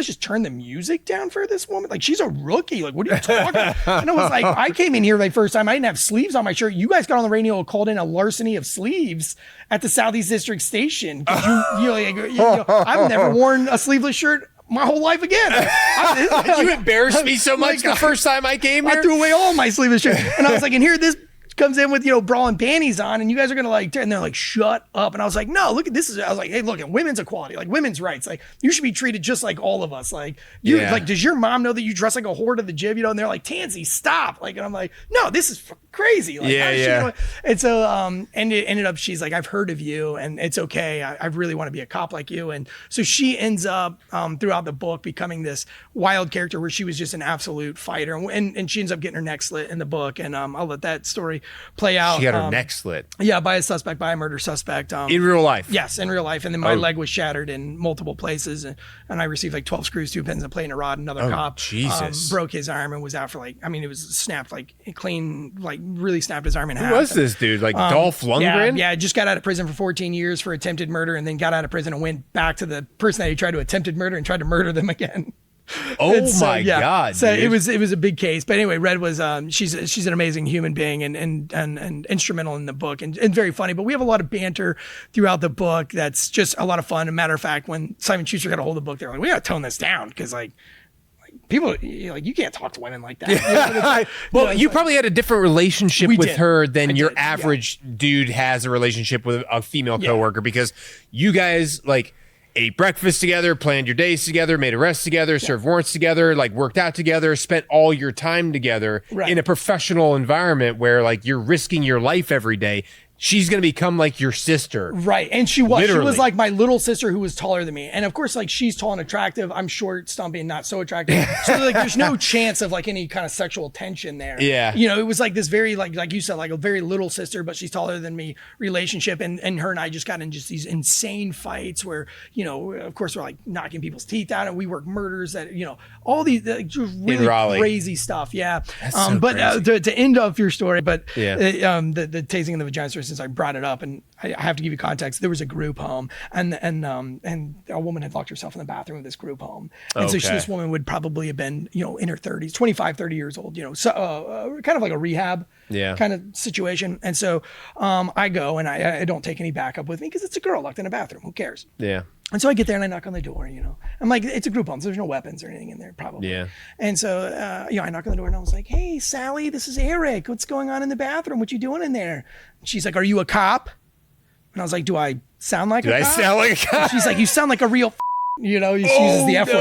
guys just turn the music down for this woman? Like, she's a rookie. Like, what are you talking about? And I was like, I came in here the first time. I didn't have sleeves on my shirt. You guys got on the radio and called in a larceny of sleeves at the Southeast District station. I've never worn a sleeveless shirt my whole life again. You embarrassed me so much the first time I came here. I threw away all my sleeveless shirts. And I was like, and here this comes in with, bra and panties on, and you guys are gonna like, and they're like, shut up. And I was like, no, look at this. I was like, hey, look, women's equality, like women's rights, like you should be treated just like all of us. Like like, does your mom know that you dress like a whore to the gym? And they're like, Tansy, stop. Like, and I'm like, no, this is crazy. Like, and so and it ended up, she's like, I've heard of you and it's okay. I really want to be a cop like you. And so she ends up throughout the book becoming this wild character where she was just an absolute fighter, and she ends up getting her neck slit in the book. And I'll let that story play out. She got her neck slit. Yeah, by a murder suspect. In real life? Yes, in real life. And then my leg was shattered in multiple places, and I received like 12 screws, 2 pins, and a plane, a rod. Another cop broke his arm and was out for it was snapped like clean, like really snapped his arm in half. Who was this dude? Like Dolph Lundgren? Yeah, just got out of prison for 14 years for attempted murder, and then got out of prison and went back to the person that he tried to attempted murder and tried to murder them again. Oh my God! So dude. it was a big case, but anyway, Red was she's an amazing human being and instrumental in the book and very funny. But we have a lot of banter throughout the book that's just a lot of fun. As a matter of fact, when Simon Schuster got a hold of the book, they're like, we got to tone this down because like people like you can't talk to women like that. Well, you probably had a different relationship with her than your average dude has a relationship with a female coworker because you guys like ate breakfast together, planned your days together, made arrests together, served warrants together, like worked out together, spent all your time together in a professional environment where like you're risking your life every day. She's going to become like your sister. Right. And she was. Literally. She was like my little sister who was taller than me. And of course, like she's tall and attractive. I'm short, stumpy, and not so attractive. So like there's no chance of like any kind of sexual tension there. Yeah. It was like this very, like you said, like a very little sister, but she's taller than me relationship. And her and I just got in just these insane fights where, of course we're like knocking people's teeth out and we work murders that, all these just really crazy stuff. Yeah. That's so but crazy. To end off your story, but the tasing in the vagina story, since I brought it up, and I have to give you context. There was a group home, and a woman had locked herself in the bathroom of this group home, and so this woman would probably have been in her 30s, 25, 30 years old, so kind of like a rehab kind of situation. And so I go and I don't take any backup with me because it's a girl locked in a bathroom. Who cares? Yeah. And so I get there and I knock on the door, I'm like, it's a group home, so there's no weapons or anything in there, probably. Yeah. And so, I knock on the door and I was like, hey, Sally, this is Eric. What's going on in the bathroom? What you doing in there? And she's like, are you a cop? And I was like, do I sound like a cop? Do I sound like a cop? She's like, you sound like a real she uses the F word.